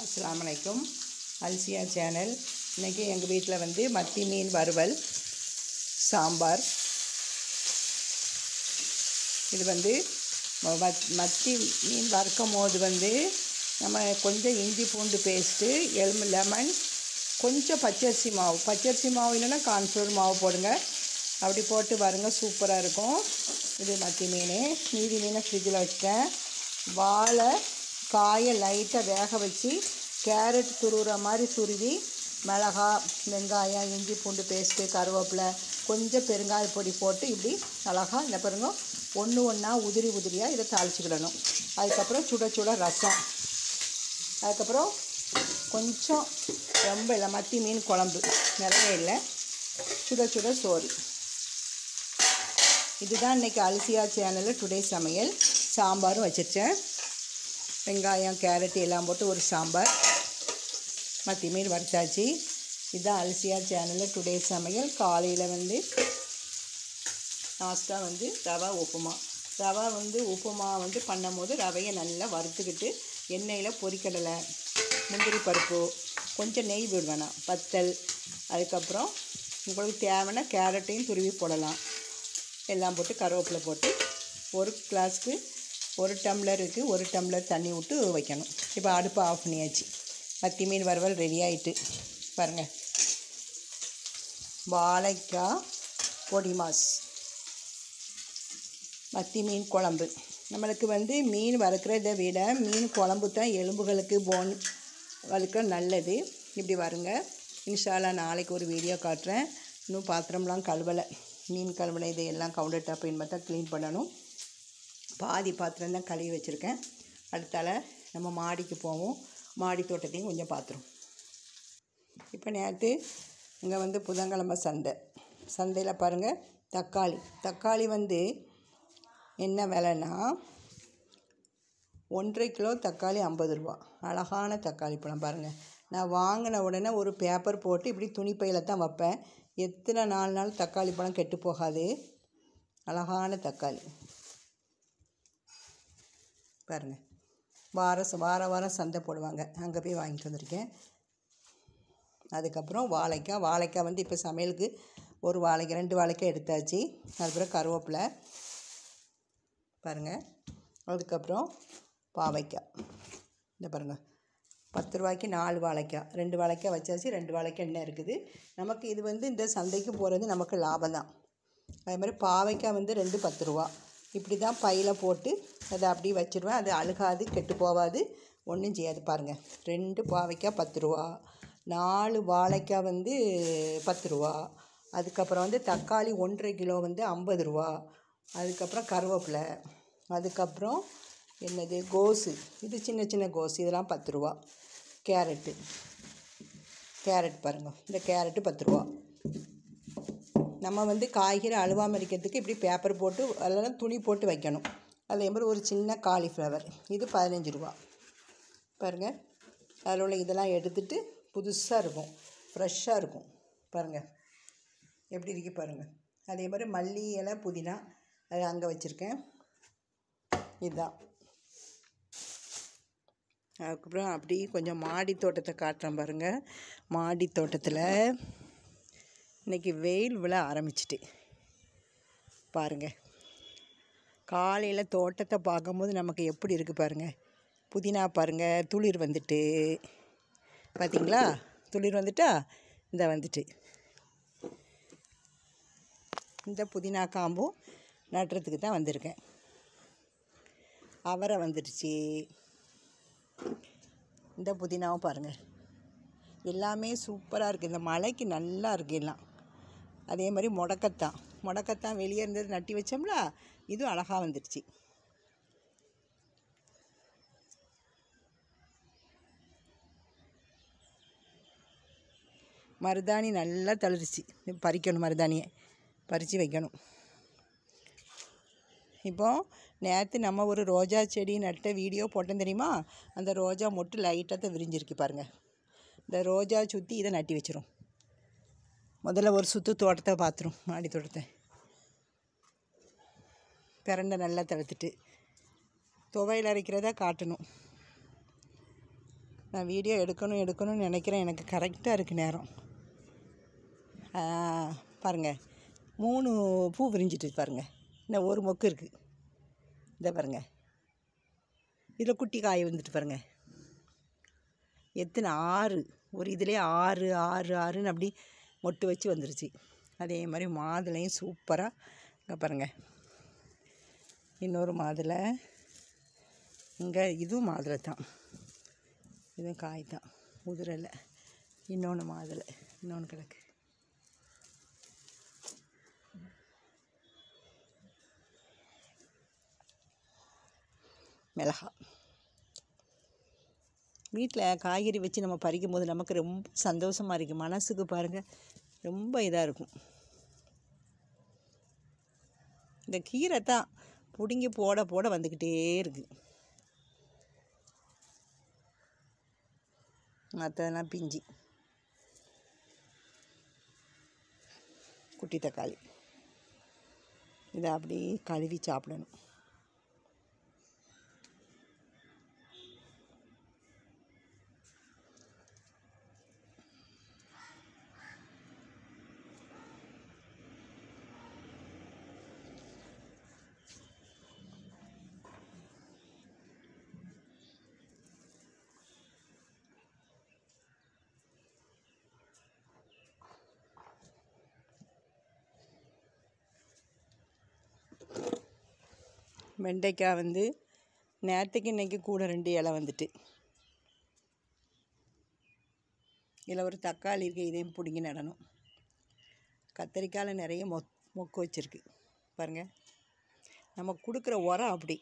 अस्सलाम वालेकुम அல்சியா சேனல். இன்றைக்கி எங்கள் வீட்டில் வந்து மத்தி மீன் வறுவல் சாம்பார். இது வந்து மத்தி மீன் வறுக்கும் போது வந்து நம்ம கொஞ்சம் இஞ்சி பூண்டு பேஸ்ட்டு, லெமன், கொஞ்சம் பச்சரிசி மாவு இல்லைன்னா கார்ன்ஃப்ளவர் மாவு போடுங்க. அப்படி போட்டு வறுங்க, சூப்பராக இருக்கும். இது மத்தி மீன். மீதி மீனை ஃப்ரிட்ஜில் வச்சுட்டேன். வாழை காயை லைட்டாக வேக வச்சு கேரட் துருவுற மாதிரி துருவி, மிளகா, வெங்காயம், இஞ்சி பூண்டு பேஸ்ட்டு, கருவேப்பிலை, கொஞ்சம் பெருங்காய பொடி போட்டு இப்படி அழகாக இந்த பாருங்க ஒன்று ஒன்றா உதிரியாக இதை தாளிச்சிக்கிடணும். அதுக்கப்புறம் சுட சுட ரசம், அதுக்கப்புறம் கொஞ்சம் ரொம்ப இல்லை மத்தி மீன் குழம்பு, நிறைய இல்லை, சுட சுட சோறு. இதுதான் இன்றைக்கி அல்சியா சேனலில் டுடே சமையல். சாம்பாரும் வச்சிருச்சேன். வெங்காயம், கேரட் எல்லாம் போட்டு ஒரு சாம்பார். மத்தி மீன் வறுத்தாச்சு. இதுதான் அல்சியா சேனலில் டுடே சமையல். காலையில் வந்து நாஸ்டா வந்து ரவா உப்புமா வந்து பண்ணும்போது ரவையை நல்லா வறுத்துக்கிட்டு எண்ணெயில் பொரிக்கடலை, முந்திரி பருப்பு, கொஞ்சம் நெய் விடுவேண்ணா, வத்தல், அதுக்கப்புறம் உங்களுக்கு தேவைன்னா கேரட்டையும் துருவி போடலாம். எல்லாம் போட்டு கருவேப்பிலை போட்டு ஒரு கிளாஸ்க்கு 1 டம்ளருக்கு 1 டம்ளர் தண்ணி விட்டு வைக்கணும். இப்போ அடுப்பை ஆஃப் பண்ணியாச்சு. மத்தி மீன் வறுவல் ரெடி ஆகிட்டு பாருங்கள். வாழைக்காய் பொடி மாஸ், மத்தி மீன் குழம்பு. நம்மளுக்கு வந்து மீன் வறுக்கிறத விட மீன் குழம்பு தான் எலும்புகளுக்கு போன் வறுக்க நல்லது. இப்படி வருங்க. இன்ஷால்லா நாளைக்கு ஒரு வீடியோ காட்டுறேன். இன்னும் பாத்திரம்லாம் கழுவலை, மீன் கழுவலை, இதையெல்லாம் கவுண்டர் டாப் பார்த்தா க்ளீன் பண்ணணும். பாதி பாத்திரம் தான் கழுவி வச்சுருக்கேன். அடுத்தால நம்ம மாடிக்கு போவோம். மாடி தோட்டத்தையும் கொஞ்சம் பார்த்துரும். இப்போ நேற்று இங்கே வந்து புதன்கிழமை சந்தையில் பாருங்கள் தக்காளி வந்து என்ன விலைன்னா 1.5 கிலோ தக்காளி 50 ரூபா. அழகான தக்காளி பழம் பாருங்கள். நான் வாங்கின உடனே ஒரு பேப்பர் போட்டு இப்படி துணிப்பையில் தான் வைப்பேன். எத்தனை நாள் தக்காளி பழம் கெட்டு போகாது. அழகான தக்காளி பாருங்கள். வாரம் சந்தை போடுவாங்க, அங்கே போய் வாங்கிட்டு வந்திருக்கேன். அதுக்கப்புறம் வாழைக்காய் வந்து இப்போ சமையலுக்கு 2 வாழைக்காய் எடுத்தாச்சு. அதுக்கப்புறம் கருவேப்பிலை பாருங்கள். அதுக்கப்புறம் பாவைக்காய் இந்த பாருங்கள், 10 ரூபாய்க்கு 4 வாழைக்காய், 2 வாழைக்காய் வச்சாச்சு. 2 வாழைக்காய் என்ன இருக்குது நமக்கு. இது வந்து இந்த சந்தைக்கு போகிறது நமக்கு லாபம் தான். அதே மாதிரி பாவைக்காய் வந்து 2 10 ரூபா. இப்படி தான் பையில் போட்டு அதை அப்படியே வச்சுருவேன். அது அழுகாது, கெட்டு போகாது, ஒன்றும் செய்யாது. பாருங்கள், 2 பாவைக்காய் 10 ரூபா, 4 வாழைக்காய் வந்து 10 ரூபா. அதுக்கப்புறம் வந்து தக்காளி 1.5 கிலோ வந்து 50 ரூபா. அதுக்கப்புறம் கருவேப்பிலை, அதுக்கப்புறம் என்னது கோஸு, இது சின்ன கோஸு, இதெல்லாம் 10 ரூபா. கேரட் பாருங்கள், இந்த கேரட்டு 10 ரூபா. நம்ம வந்து காய்கறி அழுவாமல் இருக்கிறதுக்கு இப்படி பேப்பர் போட்டு அதெல்லாம் துணி போட்டு வைக்கணும். அதே மாதிரி ஒரு சின்ன காலிஃப்ளவர், இது 15 ரூபா. பாருங்கள், அதில் உள்ள இதெல்லாம் எடுத்துகிட்டு புதுசாக இருக்கும், ஃப்ரெஷ்ஷாக இருக்கும். பாருங்கள் எப்படி இருக்கு பாருங்கள். அதே மாதிரி மல்லி இலை, புதினா, அது அங்கே வச்சுருக்கேன். இதுதான். அதுக்கப்புறம் அப்படி கொஞ்சம் மாடி தோட்டத்தை காட்டுறேன் பாருங்கள். மாடி தோட்டத்தில் இன்றைக்கி வெயில் விழ ஆரம்பிச்சிட்டு பாருங்கள். காலையில் தோட்டத்தை பார்க்கும்போது நமக்கு எப்படி இருக்குது பாருங்கள். புதினா பாருங்கள், துளிர் வந்துட்டு பார்த்திங்களா, துளிர் வந்துட்டா இந்த வந்துட்டு. இந்த புதினா காம்பும் நட்டுறதுக்கு தான் வந்திருக்கேன். அவரை வந்துடுச்சு. இந்த புதினாவும் பாருங்கள், எல்லாமே சூப்பராக இருக்குது. இந்த மழைக்கு நல்லா இருக்குது எல்லாம். அதே மாதிரி முடக்கத்தான் வெளியே இருந்தது, நட்டி வச்சோம்ல, இதுவும் அழகாக வந்துடுச்சு. மருதாணி நல்லா தளிர்ச்சி. பறிக்கணும், மருதாணியை பறித்து வைக்கணும். இப்போது நேற்று நம்ம ஒரு ரோஜா செடி நட்ட வீடியோ போட்டோம் தெரியுமா. அந்த ரோஜா மொட்டு லைட்டாக தான் விரிஞ்சிருக்கு பாருங்கள். இந்த ரோஜா சுற்றி இதை நட்டி வச்சிரும். முதல்ல ஒரு சுற்று தோட்டத்தை பார்த்துரும், மாடி தோட்டத்தை. பிரண்டை நல்லா தடுத்துட்டு துவையல் அரைக்கிறதா காட்டணும். நான் வீடியோ எடுக்கணும்னு நினைக்கிறேன். எனக்கு கரெக்டாக இருக்குது நேரம். பாருங்கள், 3 பூ விரிஞ்சிட்டு பாருங்கள். இன்னும் ஒரு மொக்கு இருக்குது. இதை பாருங்கள், இதில் குட்டி காய் வந்துட்டு பாருங்கள். எத்தனை 6, ஒரு இதிலே 6 6 6ன்னு அப்படி மொட்டு வச்சு வந்துருச்சு. அதே மாதிரி மாதுளையும் சூப்பராக இங்கே பாருங்கள். இன்னொரு மாதுளை இங்கே, இதுவும் மாதுளை தான், இதுவும் காய் தான், உதிரலை. இன்னொன்று மாதுளை, இன்னொன்று கிடக்கு. மிளகா. வீட்டில் காய்கறி வச்சு நம்ம பறிக்கும் போது நமக்கு ரொம்ப சந்தோஷமாக இருக்குது. மனசுக்கு பாருங்கள் ரொம்ப இதாக இருக்கும். இந்த கீரை தான் பிடுங்கி போட வந்துக்கிட்டே இருக்குது. மற்றதெல்லாம் பிஞ்சி. குட்டி தக்காளி இதை அப்படி கழுவி சாப்பிடணும். வெண்டைக்காய் வந்து நேற்றுக்கு இன்றைக்கி கூட 2 இலை வந்துட்டு. இதில் ஒரு தக்காளி இருக்குது, இதையும் பிடுங்கி நடணும். கத்திரிக்காயில் நிறைய மொக்கு வச்சுருக்கு பாருங்கள். நம்ம கொடுக்குற உரம் அப்படி.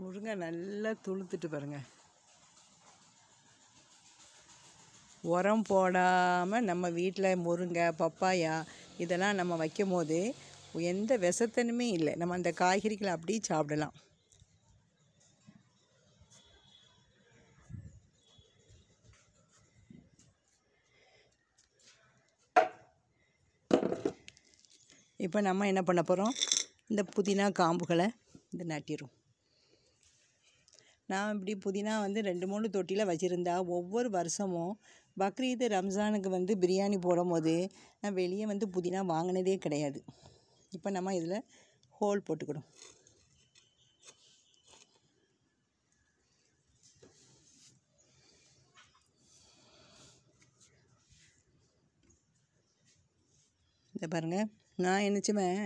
முருங்கை நல்லா துளுத்துட்டு பாருங்கள். உரம் போடாமல் நம்ம வீட்டில் முருங்கை, பப்பாயா இதெல்லாம் நம்ம வைக்கும் போது எந்த விஷத்தன்மையுமே இல்லை. நம்ம அந்த காய்கறிகளை அப்படியே சாப்பிடலாம். இப்போ நம்ம என்ன பண்ண போகிறோம், இந்த புதினா காம்புகளை இந்த நட்டிடும். நான் இப்படி புதினா வந்து 2 3 தொட்டியில் வச்சுருந்தா ஒவ்வொரு வருஷமும் பக்ரீது, ரம்ஜானுக்கு வந்து பிரியாணி போடும் போது நான் வெளியே வந்து புதினா வாங்கினதே கிடையாது. இப்போ நம்ம இதில் ஹோல் போட்டுக்கணும். இதை பாருங்கள், நான் என்னச்சுவேன்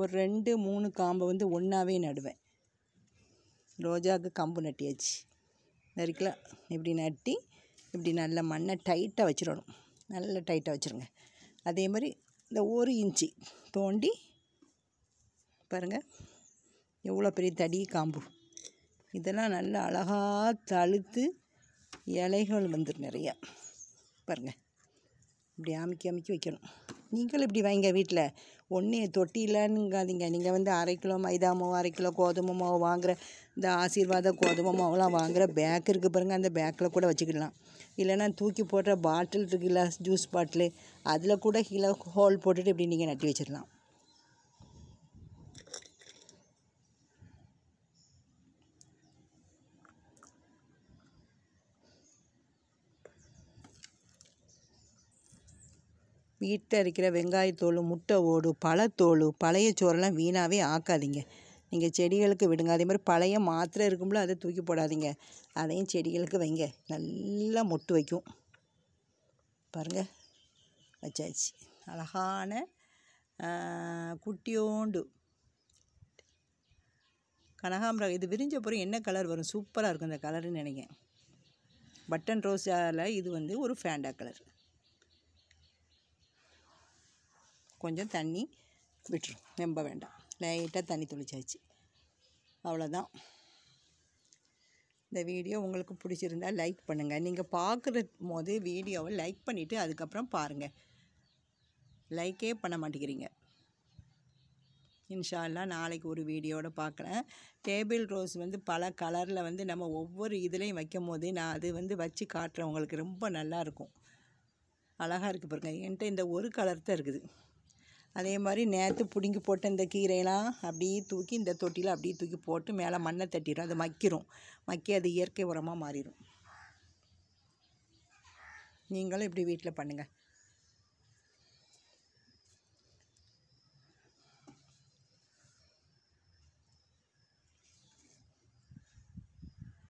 ஒரு 2 3 காம்பை வந்து ஒன்றாவே நடுவேன். ரோஜாவுக்கு கம்பு நட்டியாச்சு. நறுக்கலாம் இப்படி நட்டி இப்படி நல்ல மண்ணை டைட்டாக வச்சிடணும். நல்லா டைட்டாக வச்சுருங்க. அதே மாதிரி இந்த 1 இன்ச்சு தோண்டி பாருங்கள் எவ்வளோ பெரிய தடி காம்பு. இதெல்லாம் நல்லா அழகாக தழுத்து இலைகள் வந்துடும் நிறையா. பாருங்கள் இப்படி அமுக்கி வைக்கணும். நீங்களும் இப்படி வைங்க வீட்டில். ஒன்று தொட்டியிலன்னுங்காதீங்க. நீங்கள் வந்து 1/2 கிலோ மைதா மாவு, 1/2 கிலோ கோதுமை மாவு வாங்குகிற, இந்த ஆசீர்வாத கோதுமை மாவுலாம் வாங்குகிற பேக் இருக்குது பாருங்கள், அந்த பேக்கில் கூட வச்சுக்கலாம். இல்லைன்னா தூக்கி போடுற பாட்டில் இருக்குல்ல, ஜூஸ் பாட்டிலு, அதில் கூட கீழே ஹோல் போட்டுட்டு இப்படி நீங்கள் நட்டி வச்சிடலாம். வீட்டில் இருக்கிற வெங்காயத்தோல், முட்டை ஓடு, பழத்தோல், பழைய சோறெல்லாம் வீணாகவே ஆக்காதீங்க. நீங்கள் செடிகளுக்கு விடுங்க. அதே மாதிரி பழைய மாத்திரை இருக்கும்போது அதை தூக்கி போடாதீங்க. அதையும் செடிகளுக்கு வைங்க, நல்லா மொட்டு வைக்கும். பாருங்கள் வச்சாச்சு. அழகான குட்டியோண்டு கனகாம்பரம். இது விரிஞ்ச பிறகு என்ன கலர் வரும், சூப்பராக இருக்கும் இந்த கலருன்னு நினைக்கிறேன். பட்டன் ரோஸால் இது வந்து ஒரு ஃபேண்டா கலர். கொஞ்சம் தண்ணி விட்டுரும், நம்ப வேண்டாம். லைட்டாக தண்ணி தெளிச்சாச்சு, அவ்வளோதான். இந்த வீடியோ உங்களுக்கு பிடிச்சிருந்தால் லைக் பண்ணுங்கள். நீங்கள் பார்க்குற போது வீடியோவை லைக் பண்ணிவிட்டு அதுக்கப்புறம் பாருங்கள். லைக்கே பண்ண மாட்டேங்கிறீங்க. இன்ஷா அல்லாஹ் நாளைக்கு ஒரு வீடியோட பார்க்குறேன். டேபிள் ரோஸ் வந்து பல கலரில் வந்து நம்ம ஒவ்வொரு இதுலேயும் வைக்கும் போது நான் அது வந்து வச்சு காட்டுறேன். உங்களுக்கு ரொம்ப நல்லாயிருக்கும், அழகாக இருக்குது பாருங்கள். என்கிட்ட இந்த ஒரு கலர் தான் இருக்குது. அதே மாதிரி நேற்று பிடுங்கி போட்ட இந்த கீரையெல்லாம் அப்படியே தூக்கி இந்த தொட்டியில் அப்படியே தூக்கி போட்டு மேலே மண்ணை தட்டிடும். அது மக்கிரும். மக்கி அது இயற்கை உரமாக மாறிடும். நீங்களும் இப்படி வீட்டில் பண்ணுங்கள்.